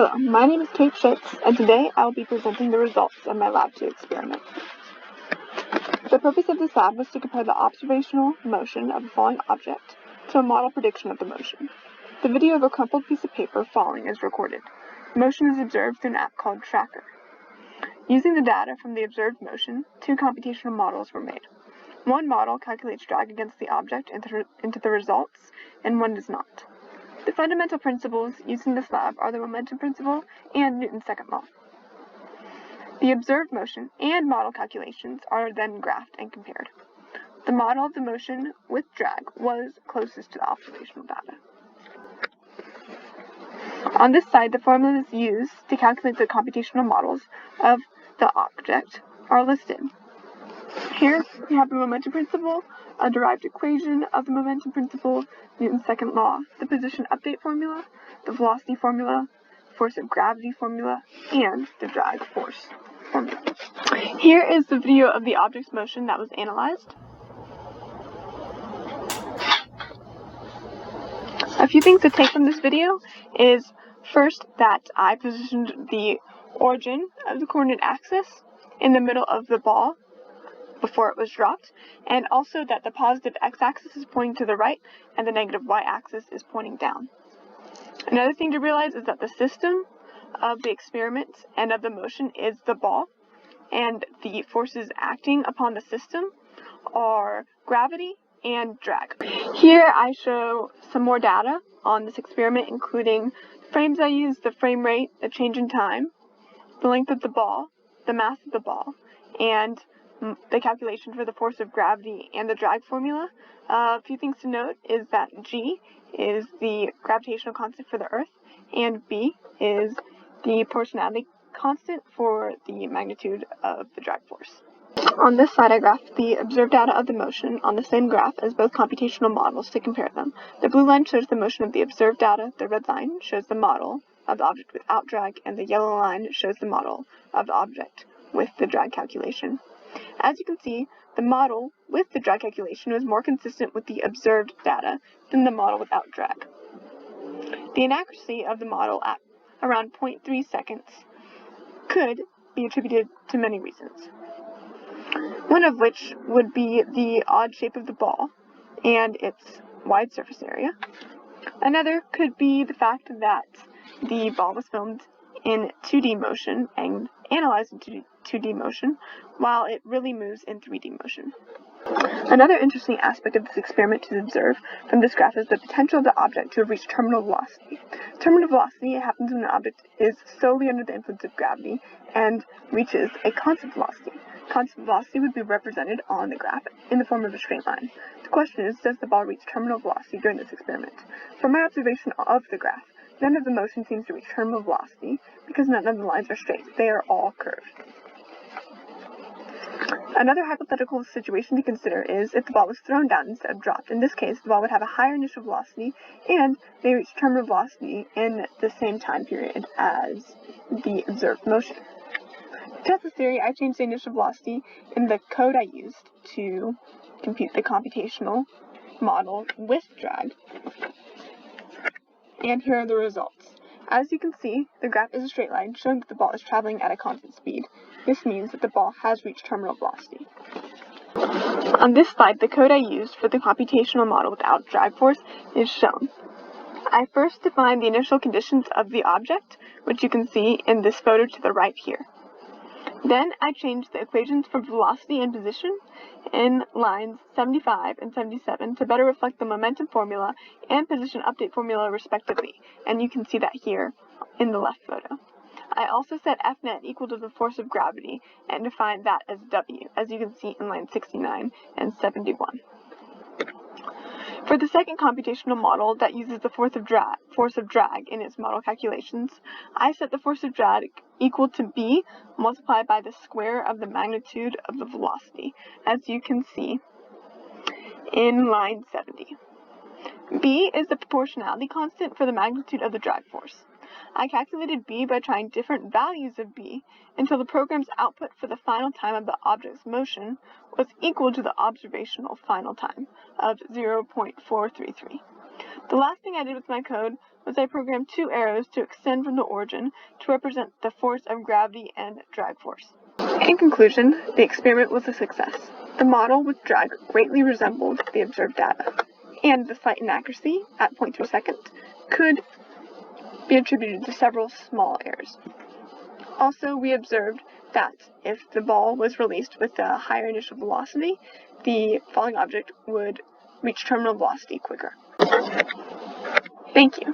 Hello, my name is Kate Schutz, and today I will be presenting the results of my Lab 2 experiment. The purpose of this lab was to compare the observational motion of the falling object to a model prediction of the motion. The video of a crumpled piece of paper falling is recorded. The motion is observed through an app called Tracker. Using the data from the observed motion, two computational models were made. One model calculates drag against the object into the results, and one does not. The fundamental principles used in this lab are the momentum principle and Newton's second law. The observed motion and model calculations are then graphed and compared. The model of the motion with drag was closest to the observational data. On this slide, the formulas used to calculate the computational models of the object are listed. Here we have the momentum principle, a derived equation of the momentum principle, Newton's second law, the position update formula, the velocity formula, force of gravity formula, and the drag force formula. Here is the video of the object's motion that was analyzed. A few things to take from this video is first that I positioned the origin of the coordinate axis in the middle of the ball before it was dropped, and also that the positive x-axis is pointing to the right and the negative y-axis is pointing down. Another thing to realize is that the system of the experiment and of the motion is the ball, and the forces acting upon the system are gravity and drag. Here I show some more data on this experiment, including the frames I used, the frame rate, the change in time, the length of the ball, the mass of the ball, and the calculation for the force of gravity and the drag formula. A few things to note is that G is the gravitational constant for the Earth, and B is the proportionality constant for the magnitude of the drag force. On this slide, I graphed the observed data of the motion on the same graph as both computational models to compare them. The blue line shows the motion of the observed data, the red line shows the model of the object without drag, and the yellow line shows the model of the object with the drag calculation. As you can see, the model with the drag calculation was more consistent with the observed data than the model without drag. The inaccuracy of the model at around 0.3 seconds could be attributed to many reasons. One of which would be the odd shape of the ball and its wide surface area. Another could be the fact that the ball was filmed in 2D motion and analyzed in 2D motion, while it really moves in 3D motion. Another interesting aspect of this experiment to observe from this graph is the potential of the object to have reached terminal velocity. Terminal velocity happens when an object is solely under the influence of gravity and reaches a constant velocity. Constant velocity would be represented on the graph in the form of a straight line. The question is, does the ball reach terminal velocity during this experiment? From my observation of the graph, none of the motion seems to reach terminal velocity because none of the lines are straight. They are all curved. Another hypothetical situation to consider is if the ball was thrown down instead of dropped. In this case, the ball would have a higher initial velocity and may reach terminal velocity in the same time period as the observed motion. To test this theory, I changed the initial velocity in the code I used to compute the computational model with drag. And here are the results. As you can see, the graph is a straight line showing that the ball is traveling at a constant speed. This means that the ball has reached terminal velocity. On this slide, the code I used for the computational model without drag force is shown. I first defined the initial conditions of the object, which you can see in this photo to the right here. Then I changed the equations for velocity and position in lines 75 and 77 to better reflect the momentum formula and position update formula respectively, and you can see that here in the left photo. I also set F net equal to the force of gravity and defined that as W, as you can see in line 69 and 71. For the second computational model that uses the force of drag in its model calculations, I set the force of drag equal to B multiplied by the square of the magnitude of the velocity, as you can see in line 70. B is the proportionality constant for the magnitude of the drag force. I calculated B by trying different values of B until the program's output for the final time of the object's motion was equal to the observational final time of 0.433. The last thing I did with my code was I programmed 2 arrows to extend from the origin to represent the force of gravity and drag force. In conclusion, the experiment was a success. The model with drag greatly resembled the observed data, and the slight inaccuracy at 0.3 seconds could be attributed to several small errors. Also, we observed that if the ball was released with a higher initial velocity, the falling object would reach terminal velocity quicker. Thank you.